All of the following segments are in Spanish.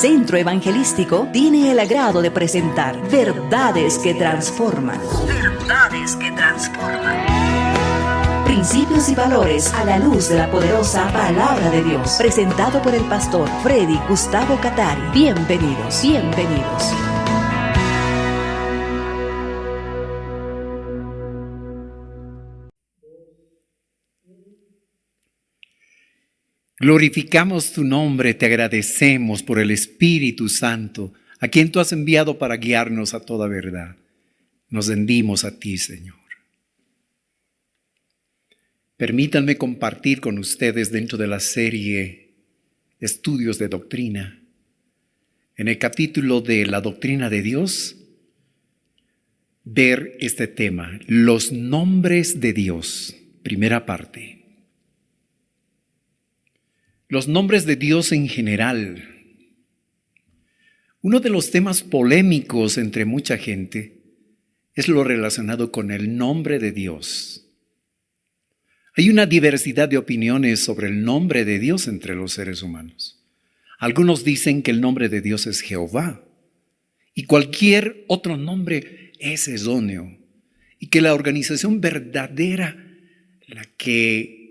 Centro Evangelístico tiene el agrado de presentar Verdades que Transforman. Verdades que Transforman. Principios y valores a la luz de la poderosa Palabra de Dios. Presentado por el pastor Freddy Gustavo Catari. Bienvenidos, bienvenidos. Glorificamos tu nombre, te agradecemos por el Espíritu Santo, a quien tú has enviado para guiarnos a toda verdad. Nos rendimos a ti, Señor. Permítanme compartir con ustedes dentro de la serie Estudios de Doctrina, en el capítulo de la doctrina de Dios, ver este tema, los nombres de Dios, primera parte. Los nombres de Dios en general. Uno de los temas polémicos entre mucha gente es lo relacionado con el nombre de Dios. Hay una diversidad de opiniones sobre el nombre de Dios entre los seres humanos. Algunos dicen que el nombre de Dios es Jehová y cualquier otro nombre es idóneo y que la organización verdadera, la que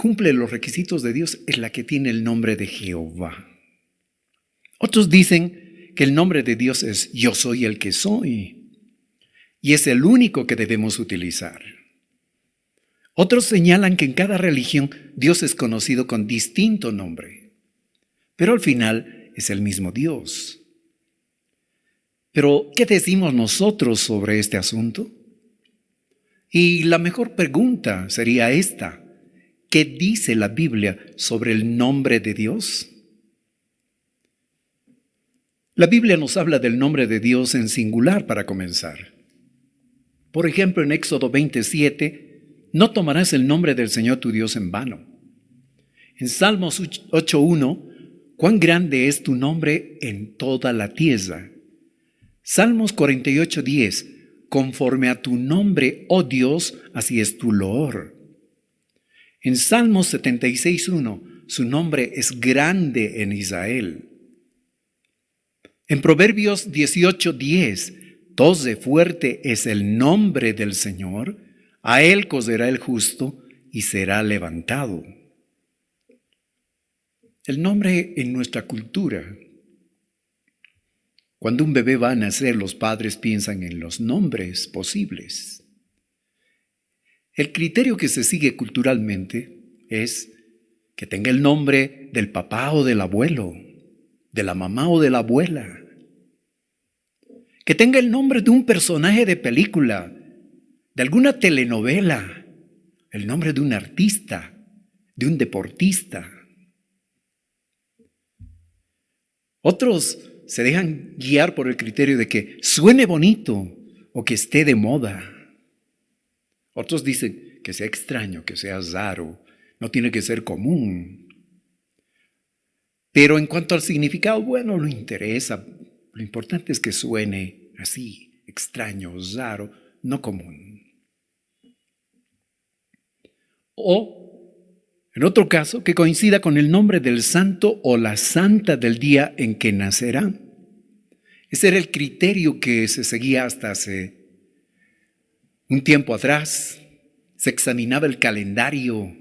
cumple los requisitos de Dios, es la que tiene el nombre de Jehová. Otros dicen que el nombre de Dios es Yo soy el que soy y es el único que debemos utilizar. Otros señalan que en cada religión Dios es conocido con distinto nombre, pero al final es el mismo Dios. Pero, ¿qué decimos nosotros sobre este asunto? Y la mejor pregunta sería esta: ¿qué dice la Biblia sobre el nombre de Dios? La Biblia nos habla del nombre de Dios en singular para comenzar. Por ejemplo, en Éxodo 27, no tomarás el nombre del Señor tu Dios en vano. En Salmos 8:1, cuán grande es tu nombre en toda la tierra. Salmos 48:10, conforme a tu nombre, oh Dios, así es tu loor. En Salmos 76:1, su nombre es grande en Israel. En Proverbios 18:10, de fuerte es el nombre del Señor, a él coserá el justo y será levantado. El nombre en nuestra cultura. Cuando un bebé va a nacer, los padres piensan en los nombres posibles. El criterio que se sigue culturalmente es que tenga el nombre del papá o del abuelo, de la mamá o de la abuela. Que tenga el nombre de un personaje de película, de alguna telenovela, el nombre de un artista, de un deportista. Otros se dejan guiar por el criterio de que suene bonito o que esté de moda. Otros dicen que sea extraño, que sea raro, no tiene que ser común. Pero en cuanto al significado, bueno, no interesa. Lo importante es que suene así, extraño, raro, no común. O, en otro caso, que coincida con el nombre del santo o la santa del día en que nacerá. Ese era el criterio que se seguía hasta hace un tiempo atrás. Se examinaba el calendario,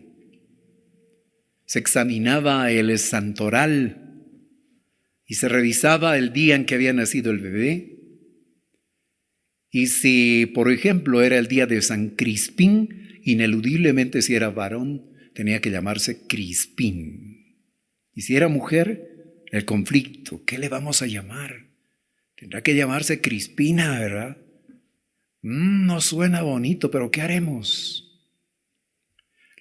se examinaba el santoral y se revisaba el día en que había nacido el bebé. Y si, por ejemplo, era el día de San Crispín, ineludiblemente si era varón, tenía que llamarse Crispín. Y si era mujer, el conflicto, ¿qué le vamos a llamar? Tendrá que llamarse Crispina, ¿verdad? No suena bonito, pero ¿qué haremos?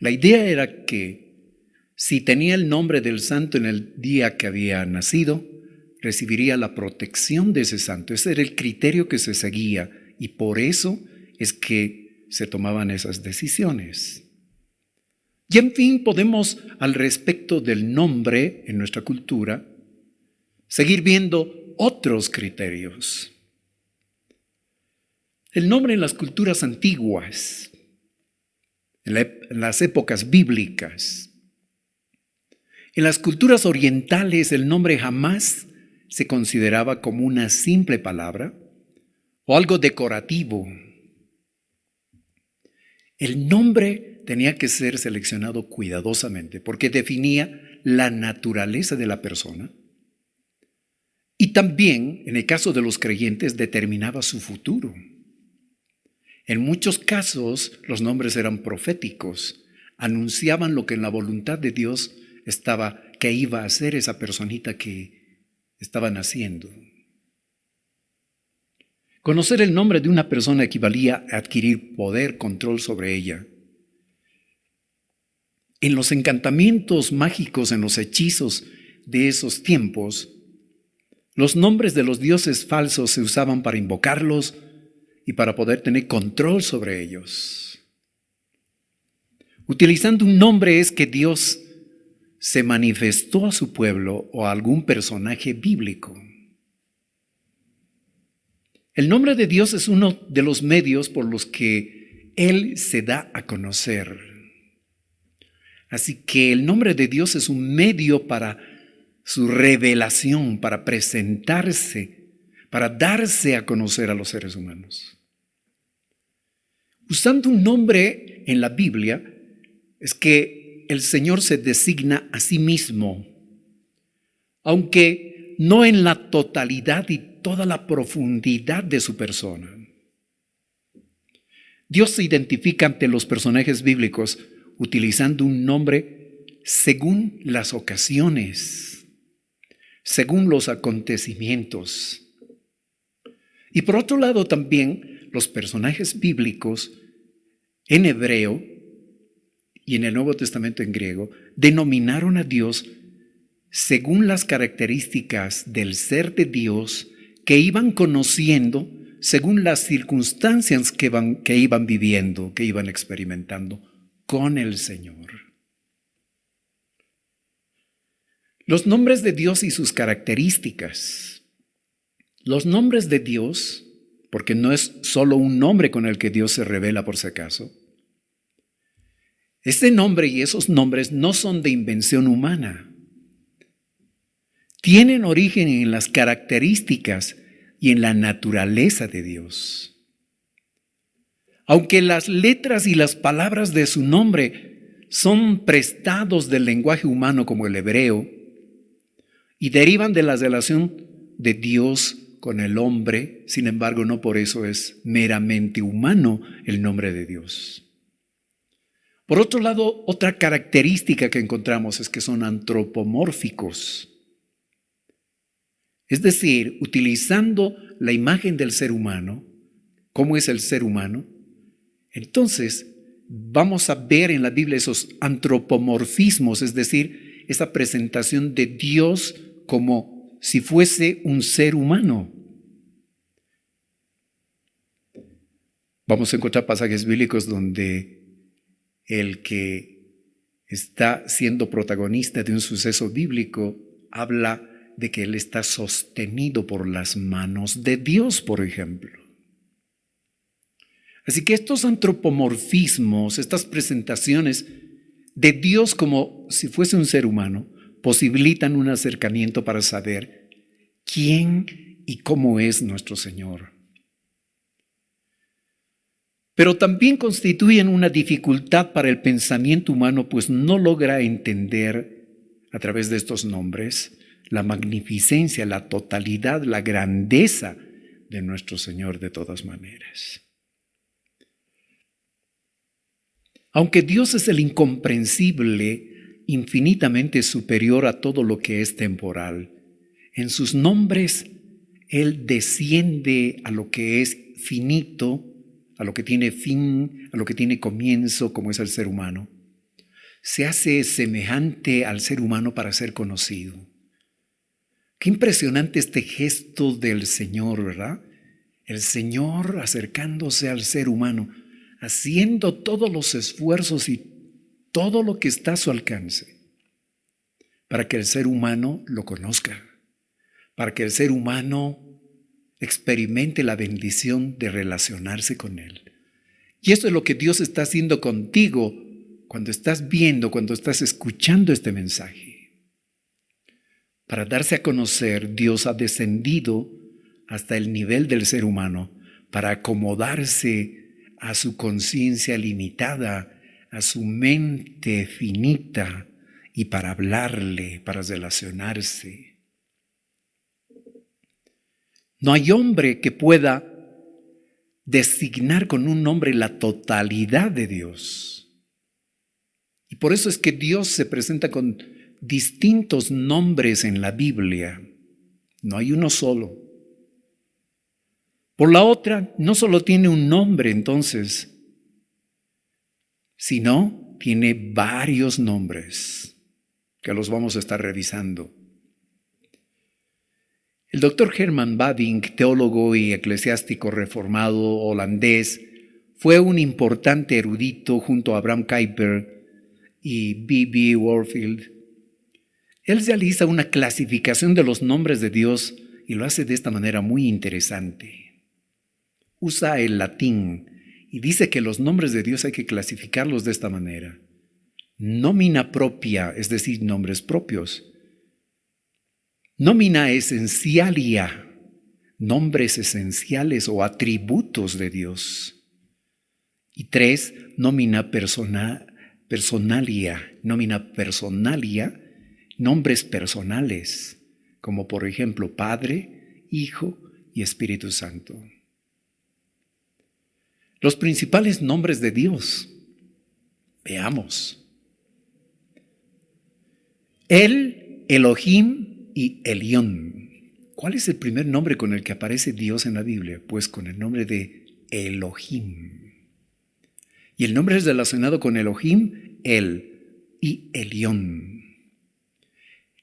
La idea era que si tenía el nombre del santo en el día que había nacido, recibiría la protección de ese santo. Ese era el criterio que se seguía y por eso es que se tomaban esas decisiones. Y en fin, podemos al respecto del nombre en nuestra cultura seguir viendo otros criterios. El nombre en las culturas antiguas, en las épocas bíblicas, en las culturas orientales el nombre jamás se consideraba como una simple palabra o algo decorativo. El nombre tenía que ser seleccionado cuidadosamente porque definía la naturaleza de la persona y también, en el caso de los creyentes, determinaba su futuro. En muchos casos, los nombres eran proféticos, anunciaban lo que en la voluntad de Dios estaba, que iba a ser esa personita que estaba naciendo. Conocer el nombre de una persona equivalía a adquirir poder, control sobre ella. En los encantamientos mágicos, en los hechizos de esos tiempos, los nombres de los dioses falsos se usaban para invocarlos y para poder tener control sobre ellos. Utilizando un nombre es que Dios se manifestó a su pueblo o a algún personaje bíblico. El nombre de Dios es uno de los medios por los que Él se da a conocer. Así que el nombre de Dios es un medio para su revelación, para presentarse, para darse a conocer a los seres humanos. Usando un nombre en la Biblia, es que el Señor se designa a sí mismo, aunque no en la totalidad y toda la profundidad de su persona. Dios se identifica ante los personajes bíblicos utilizando un nombre según las ocasiones, según los acontecimientos. Y por otro lado también los personajes bíblicos en hebreo y en el Nuevo Testamento en griego denominaron a Dios según las características del ser de Dios que iban conociendo según las circunstancias que iban viviendo, que iban experimentando con el Señor. Los nombres de Dios y sus características. Los nombres de Dios, porque no es solo un nombre con el que Dios se revela por si acaso. Este nombre y esos nombres no son de invención humana. Tienen origen en las características y en la naturaleza de Dios. Aunque las letras y las palabras de su nombre son prestados del lenguaje humano como el hebreo y derivan de la relación de Dios con el hombre, sin embargo, no por eso es meramente humano el nombre de Dios. Por otro lado, otra característica que encontramos es que son antropomórficos. Es decir, utilizando la imagen del ser humano, ¿cómo es el ser humano? Entonces, vamos a ver en la Biblia esos antropomorfismos, es decir, esa presentación de Dios como si fuese un ser humano. Vamos a encontrar pasajes bíblicos donde el que está siendo protagonista de un suceso bíblico habla de que él está sostenido por las manos de Dios, por ejemplo. Así que estos antropomorfismos, estas presentaciones de Dios como si fuese un ser humano, posibilitan un acercamiento para saber quién y cómo es nuestro Señor. Pero también constituyen una dificultad para el pensamiento humano, pues no logra entender a través de estos nombres la magnificencia, la totalidad, la grandeza de nuestro Señor de todas maneras. Aunque Dios es el incomprensible, infinitamente superior a todo lo que es temporal, en sus nombres Él desciende a lo que es finito, a lo que tiene fin, a lo que tiene comienzo, como es el ser humano. Se hace semejante al ser humano para ser conocido. Qué impresionante este gesto del Señor, ¿verdad? El Señor acercándose al ser humano, haciendo todos los esfuerzos y todo lo que está a su alcance para que el ser humano lo conozca, para que el ser humano experimente la bendición de relacionarse con Él. Y eso es lo que Dios está haciendo contigo cuando estás viendo, cuando estás escuchando este mensaje. Para darse a conocer, Dios ha descendido hasta el nivel del ser humano para acomodarse a su conciencia limitada, a su mente finita y para hablarle, para relacionarse. No hay hombre que pueda designar con un nombre la totalidad de Dios. Y por eso es que Dios se presenta con distintos nombres en la Biblia. No hay uno solo. Por la otra, no solo tiene un nombre entonces, sino tiene varios nombres que los vamos a estar revisando. El doctor Herman Bavinck, teólogo y eclesiástico reformado holandés, fue un importante erudito junto a Abraham Kuyper y B.B. Warfield. Él realiza una clasificación de los nombres de Dios y lo hace de esta manera muy interesante. Usa el latín y dice que los nombres de Dios hay que clasificarlos de esta manera. Nómina propia, es decir, nombres propios. Nómina essentialia, nombres esenciales o atributos de Dios. Y 3, nómina personalia, nombres personales, como por ejemplo Padre, Hijo y Espíritu Santo. Los principales nombres de Dios. Veamos. El, Elohim y Elión. ¿Cuál es el primer nombre con el que aparece Dios en la Biblia? Pues con el nombre de Elohim. Y el nombre es relacionado con Elohim, El y Elión.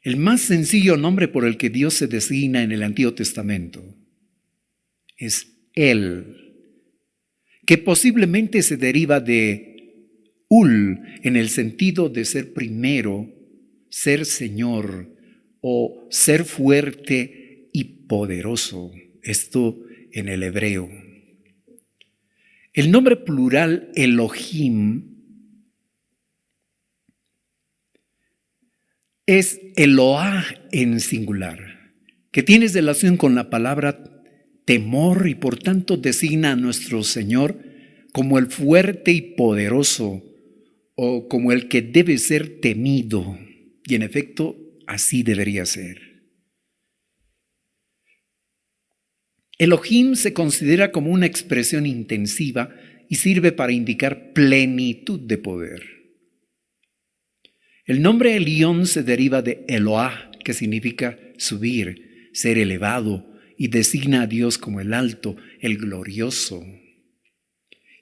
El más sencillo nombre por el que Dios se designa en el Antiguo Testamento es El, que posiblemente se deriva de Ul, en el sentido de ser primero, ser Señor o ser fuerte y poderoso. Esto en el hebreo. El nombre plural Elohim es Eloah en singular, que tiene relación con la palabra temor y por tanto designa a nuestro Señor como el fuerte y poderoso o como el que debe ser temido. Y en efecto, así debería ser. Elohim se considera como una expresión intensiva y sirve para indicar plenitud de poder. El nombre Elión se deriva de Eloah, que significa subir, ser elevado, y designa a Dios como el alto, el glorioso.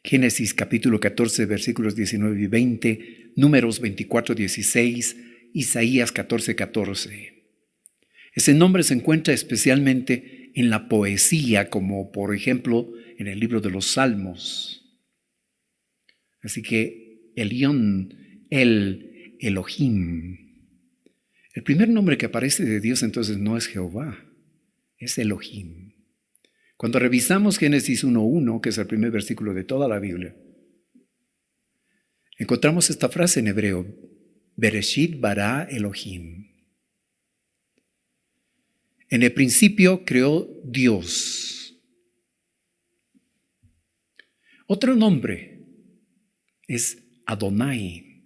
Génesis capítulo 14, versículos 19 y 20, Números 24, 16, Isaías 14, 14. Ese nombre se encuentra especialmente en la poesía, como por ejemplo en el libro de los Salmos. Así que Elión, el Elohim. El primer nombre que aparece de Dios entonces no es Jehová, es Elohim. Cuando revisamos Génesis 1:1, que es el primer versículo de toda la Biblia, encontramos esta frase en hebreo, Bereshit bara Elohim. En el principio creó Dios. Otro nombre es Adonai.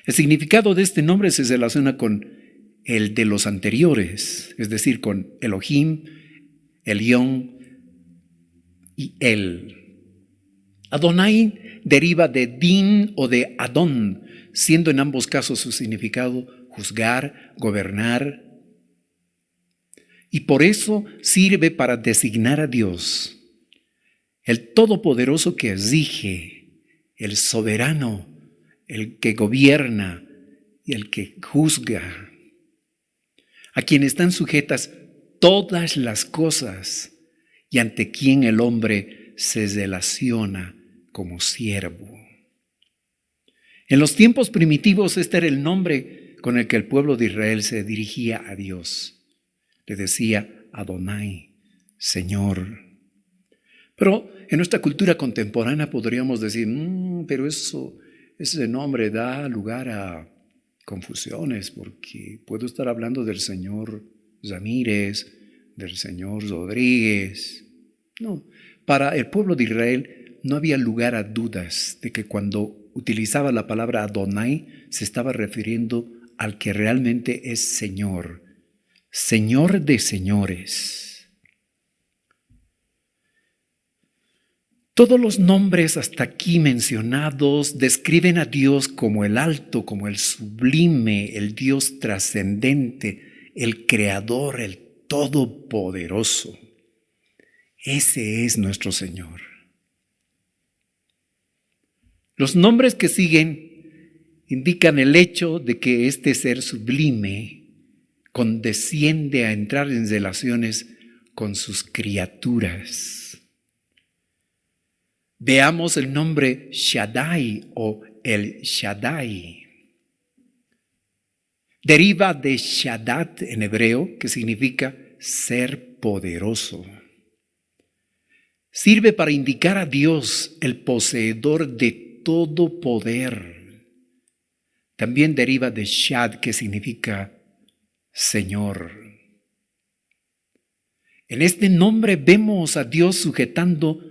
El significado de este nombre se relaciona con el de los anteriores, es decir, con Elohim, Elión y El. Adonai deriva de Din o de Adón, siendo en ambos casos su significado juzgar, gobernar, y por eso sirve para designar a Dios, el Todopoderoso que rige, el soberano, el que gobierna y el que juzga, a quien están sujetas todas las cosas y ante quien el hombre se relaciona como siervo. En los tiempos primitivos este era el nombre con el que el pueblo de Israel se dirigía a Dios. Le decía Adonai, Señor. Pero en nuestra cultura contemporánea podríamos decir, pero ese nombre da lugar a confusiones, porque puedo estar hablando del señor Ramírez, del señor Rodríguez. No, para el pueblo de Israel no había lugar a dudas de que cuando utilizaba la palabra Adonai se estaba refiriendo al que realmente es Señor, Señor de señores. Todos los nombres hasta aquí mencionados describen a Dios como el alto, como el sublime, el Dios trascendente, el creador, el todopoderoso. Ese es nuestro Señor. Los nombres que siguen indican el hecho de que este ser sublime condesciende a entrar en relaciones con sus criaturas. Veamos el nombre Shaddai o el Shaddai. Deriva de Shaddad en hebreo, que significa ser poderoso. Sirve para indicar a Dios, el poseedor de todo poder. También deriva de Shad, que significa Señor. En este nombre vemos a Dios sujetando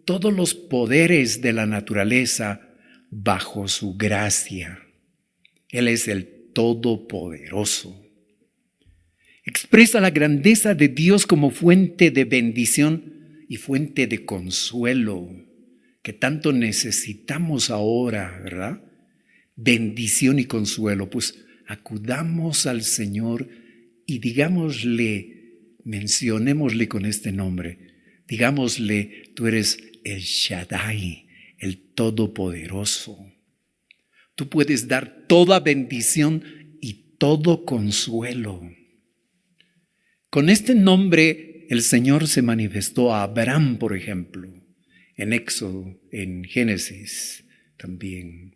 todos los poderes de la naturaleza bajo su gracia. Él es el Todopoderoso. Expresa la grandeza de Dios como fuente de bendición y fuente de consuelo, que tanto necesitamos ahora, ¿verdad? Bendición y consuelo. Pues acudamos al Señor y digámosle, mencionémosle con este nombre. Digámosle, tú eres el Shaddai, el Todopoderoso. Tú puedes dar toda bendición y todo consuelo. Con este nombre el Señor se manifestó a Abraham, por ejemplo, en Éxodo, en Génesis también.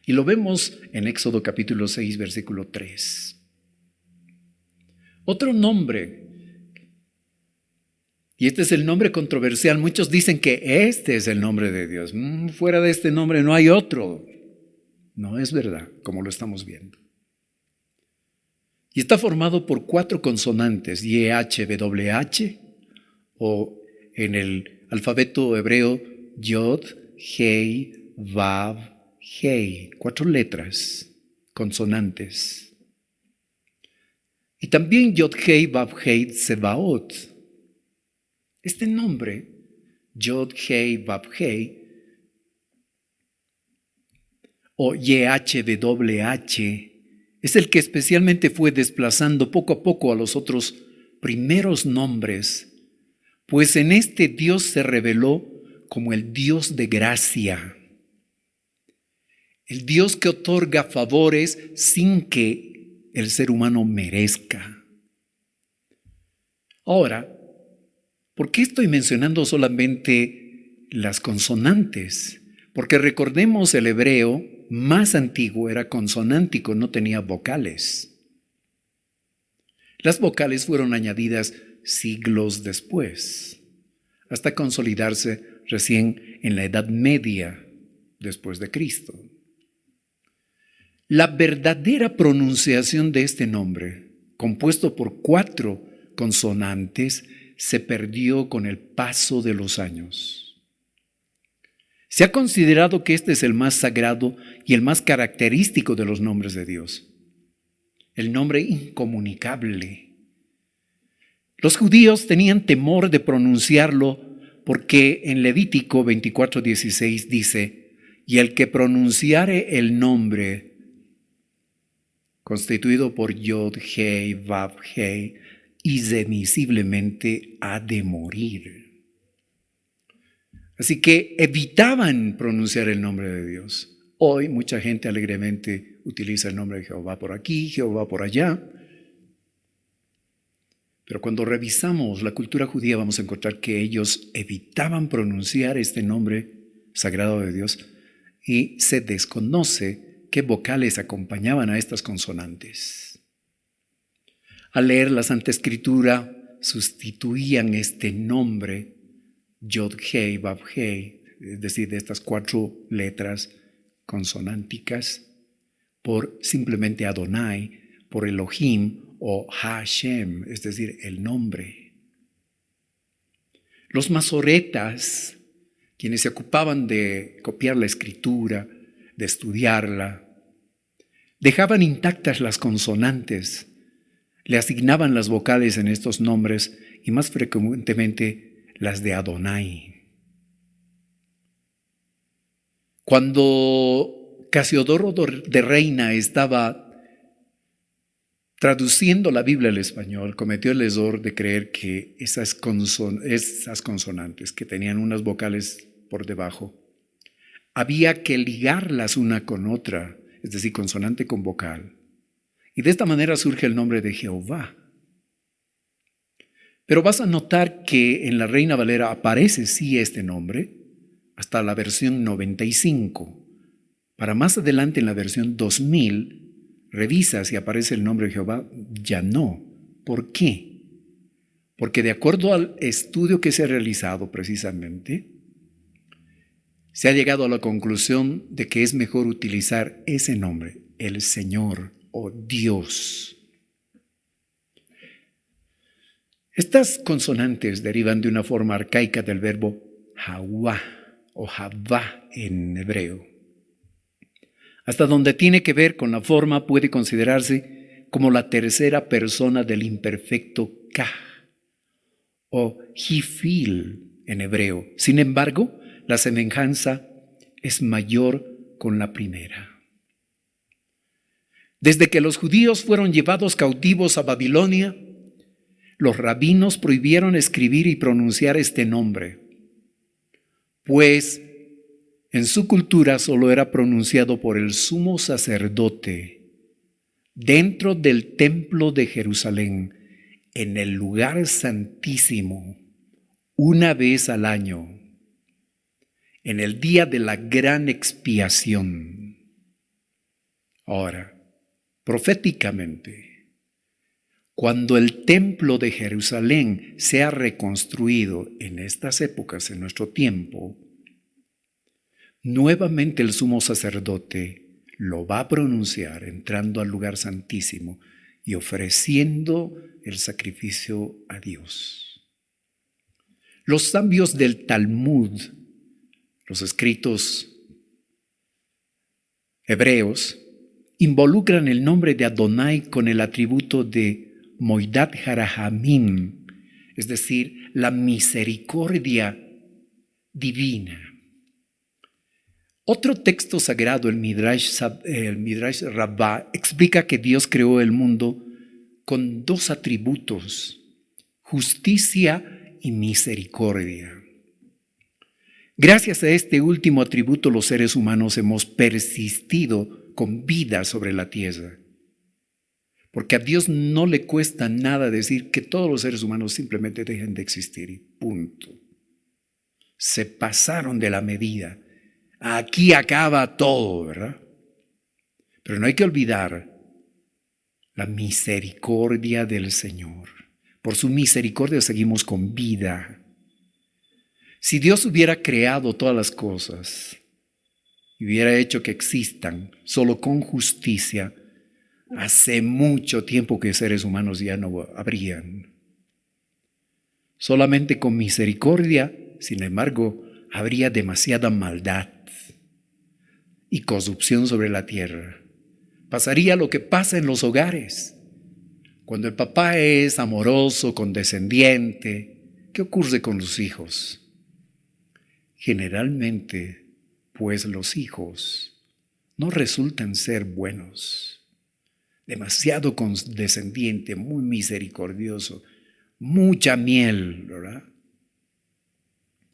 Y lo vemos en Éxodo capítulo 6, versículo 3. Otro nombre, y este es el nombre controversial. Muchos dicen que este es el nombre de Dios. Fuera de este nombre no hay otro. No es verdad, como lo estamos viendo. Y está formado por 4 consonantes, YHWH, o en el alfabeto hebreo, Yod, Hei, Vav, Hei. 4 letras, consonantes. Y también Yod, Hei, Vav, Hei, Tsebaot. Este nombre, Yod, Hei, Vav, Hei, o YHWH, es el que especialmente fue desplazando poco a poco a los otros primeros nombres, pues en este Dios se reveló como el Dios de gracia, el Dios que otorga favores sin que el ser humano merezca. Ahora, ¿por qué estoy mencionando solamente las consonantes? Porque recordemos, el hebreo más antiguo era consonántico, no tenía vocales. Las vocales fueron añadidas siglos después, hasta consolidarse recién en la Edad Media después de Cristo. La verdadera pronunciación de este nombre, compuesto por 4 consonantes, se perdió con el paso de los años. Se ha considerado que este es el más sagrado y el más característico de los nombres de Dios, el nombre incomunicable. Los judíos tenían temor de pronunciarlo porque en Levítico 24:16 dice: y el que pronunciare el nombre constituido por Yod, Hei, Vav, Hei, irremisiblemente ha de morir. Así que evitaban pronunciar el nombre de Dios. Hoy mucha gente alegremente utiliza el nombre de Jehová por aquí, Jehová por allá. Pero cuando revisamos la cultura judía vamos a encontrar que ellos evitaban pronunciar este nombre sagrado de Dios y se desconoce qué vocales acompañaban a estas consonantes. Al leer la Santa Escritura sustituían este nombre Yod, Hei, Vav, Hei, es decir, de estas 4 letras consonánticas, por simplemente Adonai, por Elohim o Hashem, es decir, el nombre. Los masoretas, quienes se ocupaban de copiar la escritura, de estudiarla, dejaban intactas las consonantes, le asignaban las vocales en estos nombres y más frecuentemente las de Adonai. Cuando Casiodoro de Reina estaba traduciendo la Biblia al español, cometió el error de creer que esas consonantes que tenían unas vocales por debajo, había que ligarlas una con otra, es decir, consonante con vocal. Y de esta manera surge el nombre de Jehová. Pero vas a notar que en la Reina Valera aparece sí este nombre, hasta la versión 95. Para más adelante en la versión 2000, revisa si aparece el nombre de Jehová, ya no. ¿Por qué? Porque de acuerdo al estudio que se ha realizado precisamente, se ha llegado a la conclusión de que es mejor utilizar ese nombre, el Señor o Dios. Estas consonantes derivan de una forma arcaica del verbo Hawá o Havá en hebreo. Hasta donde tiene que ver con la forma puede considerarse como la tercera persona del imperfecto Kah o Hifil en hebreo. Sin embargo, la semejanza es mayor con la primera. Desde que los judíos fueron llevados cautivos a Babilonia, los rabinos prohibieron escribir y pronunciar este nombre, pues en su cultura solo era pronunciado por el sumo sacerdote dentro del templo de Jerusalén, en el lugar santísimo, una vez al año, en el día de la gran expiación. Ahora, proféticamente, cuando el templo de Jerusalén sea reconstruido en estas épocas, en nuestro tiempo, nuevamente el sumo sacerdote lo va a pronunciar entrando al lugar santísimo y ofreciendo el sacrificio a Dios. Los sabios del Talmud, los escritos hebreos, involucran el nombre de Adonai con el atributo de Moidat Harahamim, es decir, la misericordia divina. Otro texto sagrado, el Midrash Rabbah, explica que Dios creó el mundo con dos atributos, justicia y misericordia. Gracias a este último atributo, los seres humanos hemos persistido con vida sobre la tierra. Porque a Dios no le cuesta nada decir que todos los seres humanos simplemente dejen de existir y punto. Se pasaron de la medida. Aquí acaba todo, ¿verdad? Pero no hay que olvidar la misericordia del Señor. Por su misericordia seguimos con vida. Si Dios hubiera creado todas las cosas y hubiera hecho que existan solo con justicia, hace mucho tiempo que seres humanos ya no habrían. Solamente con misericordia, sin embargo, habría demasiada maldad y corrupción sobre la tierra. Pasaría lo que pasa en los hogares. Cuando el papá es amoroso, condescendiente, ¿qué ocurre con los hijos? Generalmente, pues los hijos no resultan ser buenos. Demasiado condescendiente, muy misericordioso, mucha miel, ¿verdad?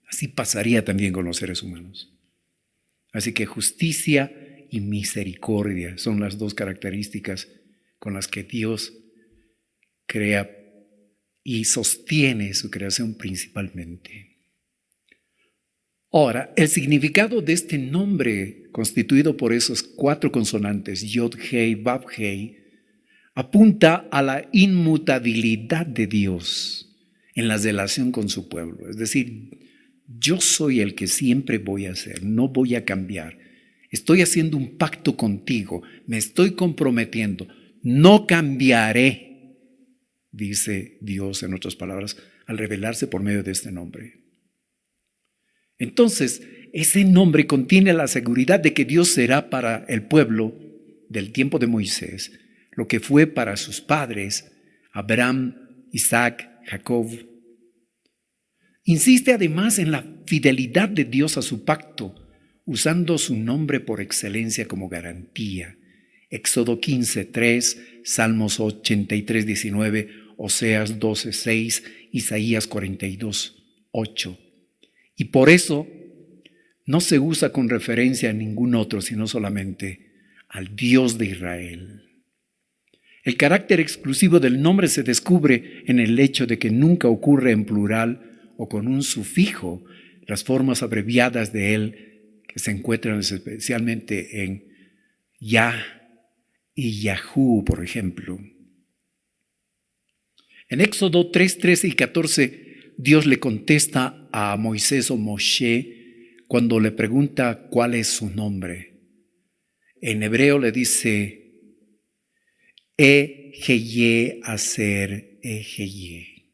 Así pasaría también con los seres humanos. Así que justicia y misericordia son las dos características con las que Dios crea y sostiene su creación principalmente. Ahora, el significado de este nombre, constituido por esos 4 consonantes, Yod, Hei, Vav, Hei, apunta a la inmutabilidad de Dios en la relación con su pueblo. Es decir, yo soy el que siempre voy a ser, no voy a cambiar. Estoy haciendo un pacto contigo, me estoy comprometiendo, no cambiaré, dice Dios en otras palabras, al revelarse por medio de este nombre. Entonces, ese nombre contiene la seguridad de que Dios será para el pueblo del tiempo de Moisés lo que fue para sus padres, Abraham, Isaac, Jacob. Insiste además en la fidelidad de Dios a su pacto, usando su nombre por excelencia como garantía. Éxodo 15:3, Salmos 83:19, Oseas 12:6, Isaías 42:8. Y por eso no se usa con referencia a ningún otro, sino solamente al Dios de Israel. El carácter exclusivo del nombre se descubre en el hecho de que nunca ocurre en plural o con un sufijo, las formas abreviadas de él que se encuentran especialmente en Yah y Yahú, por ejemplo. En Éxodo 3, 13 y 14, Dios le contesta a Moisés o Moshe cuando le pregunta cuál es su nombre. En hebreo le dice Eheye Aser Eheye,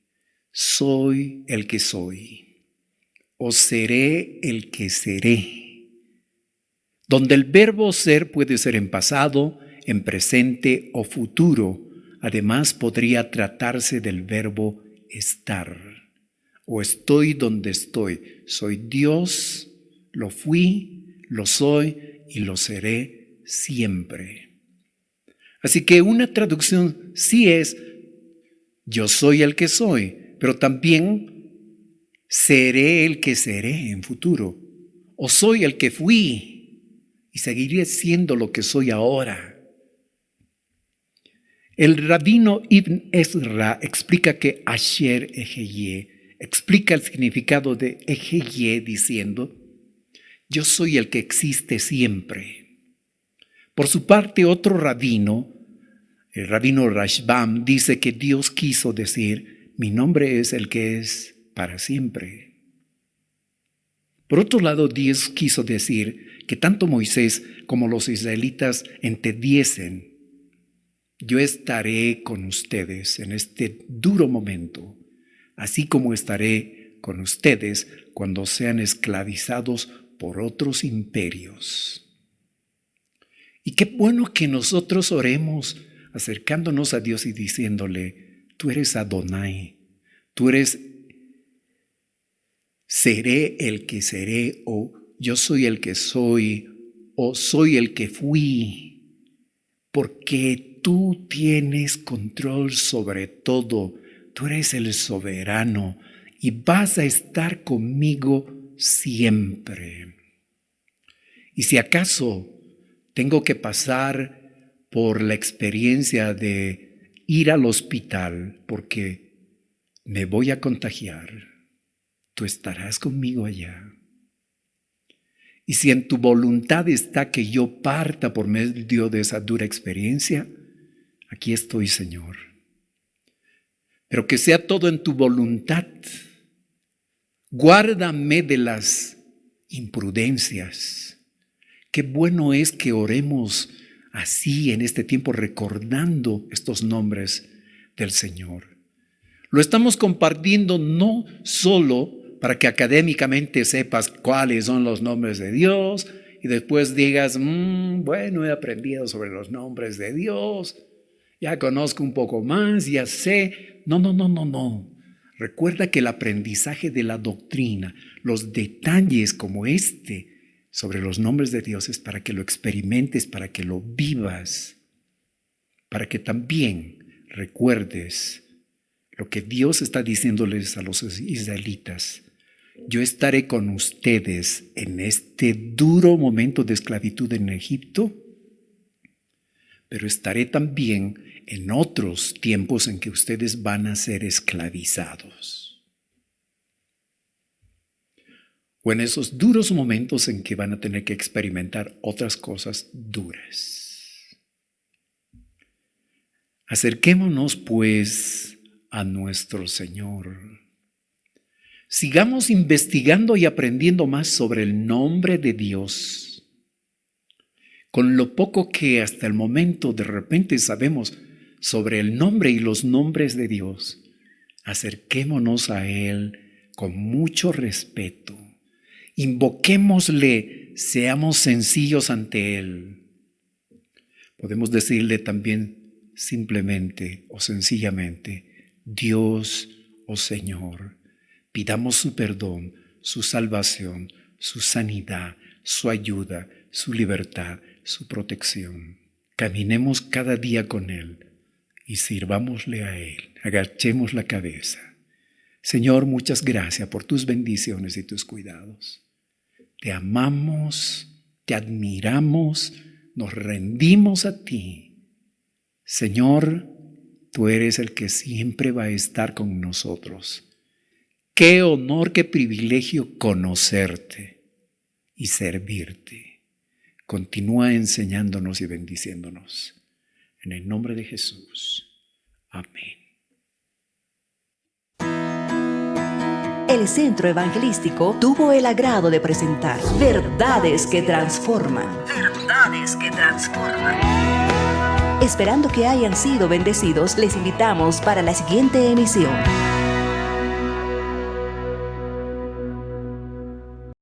soy el que soy, o seré el que seré, donde el verbo ser puede ser en pasado, en presente o futuro. Además podría tratarse del verbo estar, o estoy donde estoy. Soy Dios, lo fui, lo soy y lo seré siempre. Así que una traducción sí es yo soy el que soy, pero también seré el que seré en futuro, o soy el que fui y seguiré siendo lo que soy ahora. El rabino Ibn Ezra explica que Asher Eheye explica el significado de Eheye diciendo yo soy el que existe siempre. Por su parte, otro rabino, el rabino Rashbam, dice que Dios quiso decir, mi nombre es el que es para siempre. Por otro lado, Dios quiso decir que tanto Moisés como los israelitas entendiesen, yo estaré con ustedes en este duro momento, así como estaré con ustedes cuando sean esclavizados por otros imperios. Y qué bueno que nosotros oremos acercándonos a Dios y diciéndole, tú eres Adonai, tú eres seré el que seré, o yo soy el que soy, o soy el que fui, porque tú tienes control sobre todo, tú eres el soberano y vas a estar conmigo siempre. Y si acaso tengo que pasar por la experiencia de ir al hospital porque me voy a contagiar, tú estarás conmigo allá. Y si en tu voluntad está que yo parta por medio de esa dura experiencia, aquí estoy, Señor. Pero que sea todo en tu voluntad. Guárdame de las imprudencias. Qué bueno es que oremos así en este tiempo recordando estos nombres del Señor. Lo estamos compartiendo no solo para que académicamente sepas cuáles son los nombres de Dios y después digas, bueno, he aprendido sobre los nombres de Dios, ya conozco un poco más, ya sé. No. Recuerda que el aprendizaje de la doctrina, los detalles como este sobre los nombres de Dios es para que lo experimentes, para que lo vivas, para que también recuerdes lo que Dios está diciéndoles a los israelitas. Yo estaré con ustedes en este duro momento de esclavitud en Egipto, pero estaré también en otros tiempos en que ustedes van a ser esclavizados. O en esos duros momentos en que van a tener que experimentar otras cosas duras. Acerquémonos, pues, a nuestro Señor. Sigamos investigando y aprendiendo más sobre el nombre de Dios. con lo poco que hasta el momento de repente sabemos sobre el nombre y los nombres de Dios, acerquémonos a Él con mucho respeto. Invoquémosle, seamos sencillos ante Él. Podemos decirle también simplemente o sencillamente, Dios o Señor. Pidamos su perdón, su salvación, su sanidad, su ayuda, su libertad, su protección. Caminemos cada día con Él y sirvámosle a Él. Agachemos la cabeza. Señor, muchas gracias por tus bendiciones y tus cuidados. Te amamos, te admiramos, nos rendimos a ti. Señor, tú eres el que siempre va a estar con nosotros. Qué honor, qué privilegio conocerte y servirte. Continúa enseñándonos y bendiciéndonos. En el nombre de Jesús. Amén. El Centro Evangelístico tuvo el agrado de presentar Verdades que Transforman. Verdades que Transforman. Esperando que hayan sido bendecidos, les invitamos para la siguiente emisión.